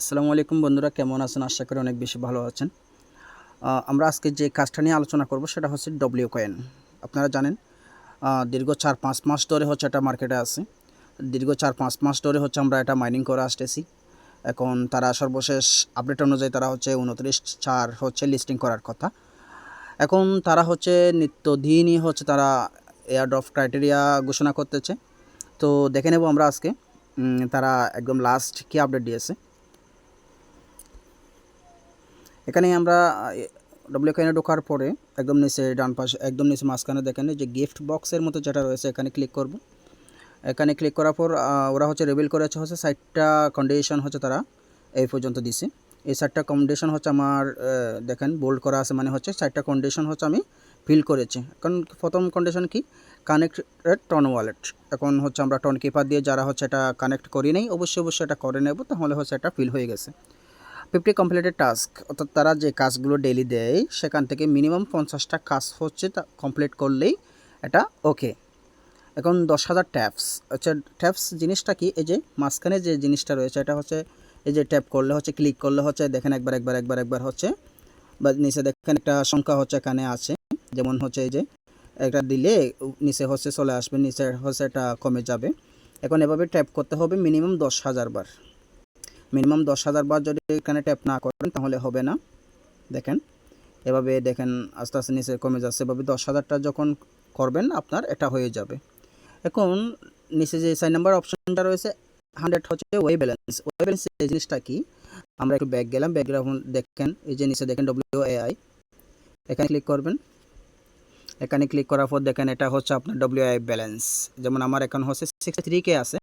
আসসালামু আলাইকুম বন্ধুরা, কেমন আছেন? আশা করি অনেক বেশি ভালো আছেন। আমরা আজকে যে কাজটা নিয়ে আলোচনা করব সেটা হচ্ছে ডব্লিউ কয়েন। আপনারা জানেন দীর্ঘ ৪-৫ মাস ধরে হচ্ছে এটা মার্কেটে আছে। দীর্ঘ ৪-৫ মাস ধরে হচ্ছে আমরা এটা মাইনিং করে আসতেছি। এখন তারা সর্বশেষ আপডেট অনুযায়ী তারা হচ্ছে ২৯/৪ হচ্ছে লিস্টিং করার কথা। এখন তারা হচ্ছে নিত্যদিনই হচ্ছে তারা এয়ারড্রপ ক্রাইটেরিয়া ঘোষণা করতেছে। তো দেখে নেব আমরা আজকে তারা একদম লাস্ট কি আপডেট দিয়েছে। এখানে আমরা ডব্লিউ কয়েনে ঢোকার পরে একদম নিচে ডান পাশে একদম নিচে মাঝখানে দেখেন যে গিফট বক্সের মতো যেটা রয়েছে এখানে ক্লিক করব। এখানে ক্লিক করার পর ওরা হচ্ছে রিভিল করেছে হচ্ছে ৬০টা কন্ডিশন হচ্ছে তারা এই পর্যন্ত দিছে। এই ৬০টা কন্ডিশন হচ্ছে আমার দেখেন বোল্ড করা আছে, মানে হচ্ছে ৬০টা কন্ডিশন হচ্ছে আমি ফিল করেছি। এখন প্রথম কন্ডিশন কি, কানেক্টেড টন ওয়ালেট। এখন হচ্ছে আমরা টন কিপার দিয়ে যারা হচ্ছে এটা কানেক্ট করি নাই অবশ্যই এটা করে নেব, তাহলে হচ্ছে এটা ফিল হয়ে গেছে। 50 কমপ্লিটেড টাস্ক, অর্থাৎ তারা যে কাজগুলো ডেইলি দেয় সেখান থেকে মিনিমাম 50টা কাজ হচ্ছে তা কমপ্লিট করলেই এটা ওকে। এখন 10,000 ট্যাপস। আচ্ছা, ট্যাপস জিনিসটা কি, এই যে মাঝখানে যে জিনিসটা রয়েছে এটা হচ্ছে এই যে ট্যাপ করলে হচ্ছে ক্লিক করলে হচ্ছে দেখেন একবার হচ্ছে, বা নিচে দেখেন একটা সংখ্যা হচ্ছে এখানে আছে, যেমন হচ্ছে এই যে এটা দিলে নিচে হচ্ছে চলে আসবে, নিচে হচ্ছে এটা কমে যাবে। এখন এভাবে ট্যাপ করতে হবে মিনিমাম 10,000 বার। মিনিমাম 10,000 বার যদি এখানে ট্যাপ না করেন তাহলে হবে না। দেখেন এভাবে দেখেন আস্তে আস্তে নিচে কমে যাচ্ছে, এভাবে 10,000টা যখন করবেন আপনার এটা হয়ে যাবে। এখন নিচে যে 4 নাম্বার অপশনটা রয়েছে 100 হচ্ছে ওয়েব ব্যালেন্স। ওয়েব ব্যালেন্স এই জিনিসটা কি, আমরা একটু ব্যাক গেলাম, ব্যাক গেলে দেখেন এই যে নিচে দেখেন WAI, এখানে ক্লিক করবেন। এখানে ক্লিক করার পর দেখেন এটা হচ্ছে আপনার WAI ব্যালেন্স। যেমন আমার এখন হচ্ছে 63K আছে,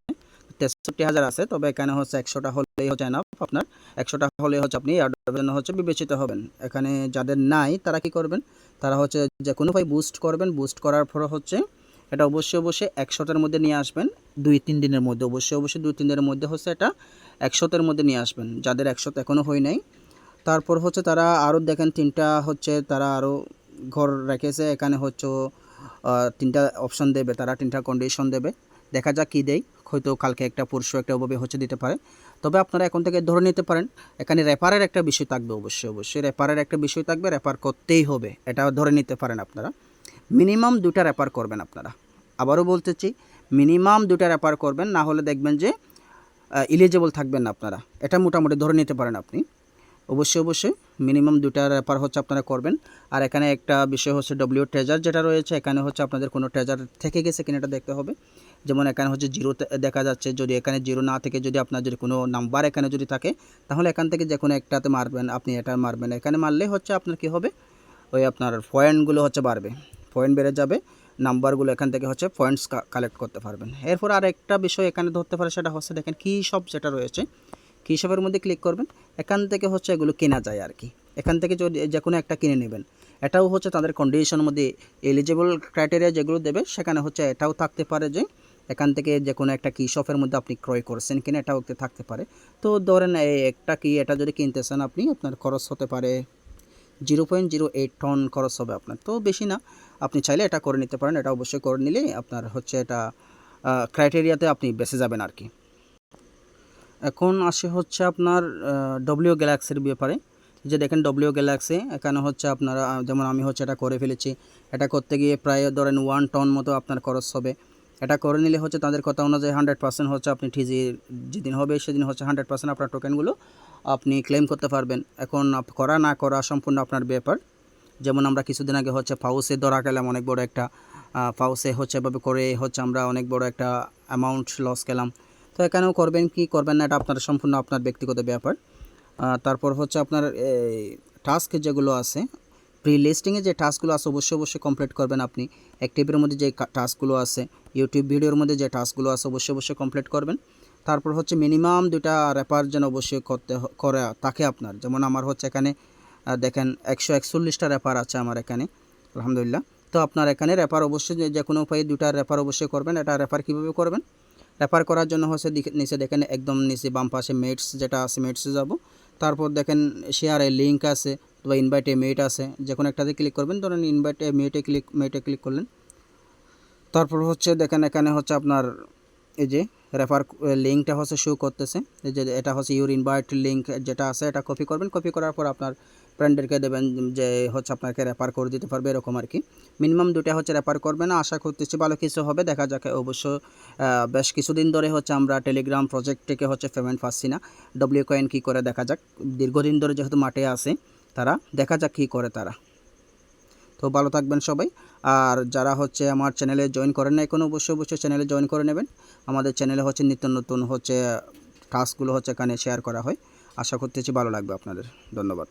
63,000 আছে, তবে এখানে হচ্ছে 100টা হলেই হচ্ছে এনাফ। আপনার 100টা হলে হচ্ছে আপনি এয়ারড্রপের জন্য হচ্ছে বিবেচিত হবেন। এখানে যাদের নাই তারা কি করবেন, তারা হচ্ছে যে কোনো ভাই বুস্ট করবেন। বুস্ট করার পর হচ্ছে এটা অবশ্যই 100টার মধ্যে নিয়ে আসবেন 2-3 দিনের মধ্যে। অবশ্যই 2-3 দিনের মধ্যে হচ্ছে এটা 100টার মধ্যে নিয়ে আসবেন, যাদের 100 এখনও হয় নাই। তারপর হচ্ছে তারা আরও দেখেন 3টা হচ্ছে তারা আরও ঘর রেখেছে। এখানে হচ্ছে 3টা অপশন দেবে, তারা 3টা কন্ডিশন দেবে। দেখা যাক কী দেয়, হয়তো কালকে একটা পরশু একটা ওভাবে হচ্ছে দিতে পারে। তবে আপনারা এখন থেকে ধরে নিতে পারেন এখানে রেফারের একটা বিষয় থাকবে, অবশ্যই রেফারের একটা বিষয় থাকবে, রেফার করতেই হবে, এটা ধরে নিতে পারেন আপনারা। মিনিমাম 2টা রেফার করবেন আপনারা। আবারও বলতেছি, মিনিমাম 2টা রেফার করবেন, না হলে দেখবেন যে এলিজিবল থাকবেন না আপনারা। এটা মোটামুটি ধরে নিতে পারেন আপনি। অবশ্যই মিনিমাম 2টা রেফার হচ্ছে আপনারা করবেন। আর এখানে একটা বিষয় হচ্ছে ডব্লিউ ট্রেজার যেটা রয়েছে, এখানে হচ্ছে আপনাদের কোনো ট্রেজার থেকে গেছে কিনা এটা দেখতে হবে। যেমন এখানে হচ্ছে জিরো দেখা যাচ্ছে, যদি এখানে জিরো না থেকে যদি আপনার যদি কোনো নাম্বার এখানে যদি থাকে তাহলে এখান থেকে যে কোনো একটাতে মারবেন, আপনি এটা মারবেন। এখানে মারলে হচ্ছে আপনার কি হবে, ওই আপনার পয়েন্টগুলো হচ্ছে বাড়বে, পয়েন্ট বেড়ে যাবে, নাম্বারগুলো এখান থেকে হচ্ছে পয়েন্টস কালেক্ট করতে পারবেন। এরপর আর একটা বিষয় এখানে ধরতে পারে, সেটা হচ্ছে দেখেন কি সব যেটা রয়েছে, কি সবের মধ্যে ক্লিক করবেন। এখান থেকে হচ্ছে এগুলো কেনা যায় আর কি, এখান থেকে যদি যে কোনো একটা কিনে নেবেন। এটাও হচ্ছে তাদের কন্ডিশনের মধ্যে এলিজিবল ক্রাইটেরিয়া যেগুলো দেবে সেখানে হচ্ছে এটাও থাকতে পারে যে এখান থেকে যে কোনো একটা কি শপের মধ্যে আপনি ক্রয় করছেন কিনা এটাও থাকতে পারে। তো ধরেন এই একটা কি এটা যদি কিনতেছেন আপনি, আপনার খরচ হতে পারে 0.08 টন খরচ হবে আপনার, তো বেশি না। আপনি চাইলে এটা করে নিতে পারেন, এটা অবশ্যই করে নিলে আপনার হচ্ছে এটা ক্রাইটেরিয়াতে আপনি বেঁচে যাবেন আর কি। এখন আসে হচ্ছে আপনার ডব্লিউ গ্যালাক্সির ব্যাপারে। যে দেখেন ডব্লিউ গ্যালাক্সি এখানে হচ্ছে আপনারা যেমন আমি হচ্ছে এটা করে ফেলেছি। এটা করতে গিয়ে প্রায় ধরেন 1 টন মতো আপনার খরচ হবে। এটা করে নিলে হচ্ছে তাদের কথা অনুযায়ী 100% হচ্ছে আপনি ঠিজি যেদিন হবে সেদিন হচ্ছে 100% আপনার টোকেনগুলো আপনি ক্লেম করতে পারবেন। এখন করা না করা সম্পূর্ণ আপনার ব্যাপার। যেমন আমরা কিছুদিন আগে হচ্ছে পাউসে ধরা গেলাম, অনেক বড় একটা পাউসে হচ্ছে এভাবে করে হচ্ছে আমরা অনেক বড় একটা অ্যামাউন্ট লস গেলাম। তো এখানেও করবেন কি করবেন না এটা আপনার সম্পূর্ণ আপনার ব্যক্তিগত ব্যাপার। তারপর হচ্ছে আপনার টাস্ক যেগুলো আছে, প্রি লিস্টিংয়ে যে টাস্কগুলো আছে অবশ্যই কমপ্লিট করবেন আপনি। অ্যাক্টিভের মধ্যে যে টাস্কগুলো আছে, ইউটিউব ভিডিওর মধ্যে যে টাস্কগুলো আছে অবশ্যই কমপ্লিট করবেন। তারপর হচ্ছে মিনিমাম 2টা রেফার যেন অবশ্যই করে থাকে আপনার। যেমন আমার হচ্ছে এখানে দেখেন 141টা রেফার আছে আমার এখানে, আলহামদুলিল্লাহ। তো আপনার এখানে রেফার অবশ্যই যে কোনো উপায়ে 2টা রেফার অবশ্যই করবেন। এটা রেফার কীভাবে করবেন, রেফার করার জন্য হচ্ছে নিচে দেখেন একদম নিচে বাম পাশে মেটস যেটা আছে, মেটসে যাব। তারপর দেখেন শেয়ারে লিঙ্ক আছে বা ইনভাইট এ মেট আছে, যে কোনো একটাতে ক্লিক করবেন। ধরেন ইনভাইট এ মেটে ক্লিক করলেন। তারপর হচ্ছে দেখেন এখানে হচ্ছে আপনার এই যে রেফার লিঙ্কটা হচ্ছে শো করতেছে, যে এটা হচ্ছে ইউর ইনভাইট লিঙ্ক যেটা আছে এটা কপি করবেন। কপি করার পর আপনার ফ্রেন্ডদেরকে দেবেন যে হচ্ছে আপনাকে রেফার করে দিতে পারবে এরকম আর কি। মিনিমাম 2টা হচ্ছে রেফার করবেন। আশা করতেছি ভালো কিছু হবে, দেখা যাক। অবশ্য বেশ কিছুদিন ধরে হচ্ছে আমরা টেলিগ্রাম প্রজেক্ট থেকে হচ্ছে পেমেন্ট পাচ্ছি না। ডব্লিউ কয়েন কী করে দেখা যাক, দীর্ঘদিন ধরে যেহেতু মাঠে আছে তারা, দেখা যাক কী করে তারা। তো ভালো থাকবেন সবাই। আর যারা হচ্ছে আমার চ্যানেলে জয়েন করেন না এখন, অবশ্যই চ্যানেলে জয়েন করে নেবেন। আমাদের চ্যানেলে হচ্ছে নিত্য নতুন হচ্ছে টাস্কগুলো হচ্ছে এখানে শেয়ার করা হয়। আশা করতেছি ভালো লাগবে আপনাদের। ধন্যবাদ।